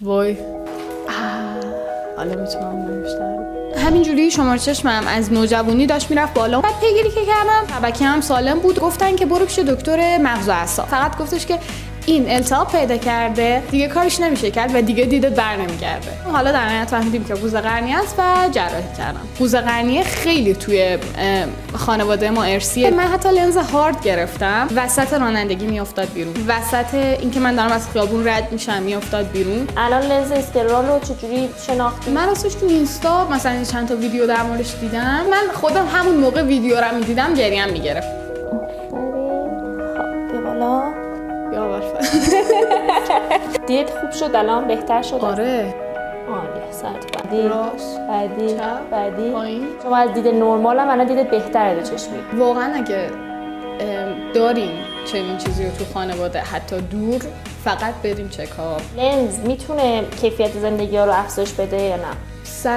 وای حالا میتونم بیشتر. همینجوری شماره چشمم از نوجوانی داشت میرفت بالا. بعد پیگیری که کردم شبکه هم سالم بود. گفتن که برو پیش دکتر مغز و اعصاب. فقط گفتش که این التهاب پیدا کرده، دیگه کارش نمیشه کرد و دیگه دیدت بر نمیگرده. حالا در نهایت فهمیدیم که قوز قرنیه است و جراحی کردم. قوز قرنیه خیلی توی خانواده ما ارثیه. من حتی لنز هارد گرفتم، وسط رانندگی میافتاد بیرون، وسط اینکه من دارم از خیابون رد میشم میافتاد بیرون. الان لنز اسکلرال رو چجوری شناختی؟ من راستش تو اینستا مثلا چند تا ویدیو در موردش دیدم. من خودم همون موقع ویدیو رو میدیدم گریم میگرفت. بیا بالا. دیدت خوب شد الان؟ بهتر شد؟ آره. عالی. ساعت بعدی راست، بعدی چپ، بعدی پایین. شما از دید نرمال هم الان دیدت بهتره دو چشمی. واقعا اگه داریم چنین چیزی رو تو خانواده حتی دور، فقط بریم چکاپ. لنز میتونه کیفیت زندگی ها رو افزایش بده یا نه؟ 100%.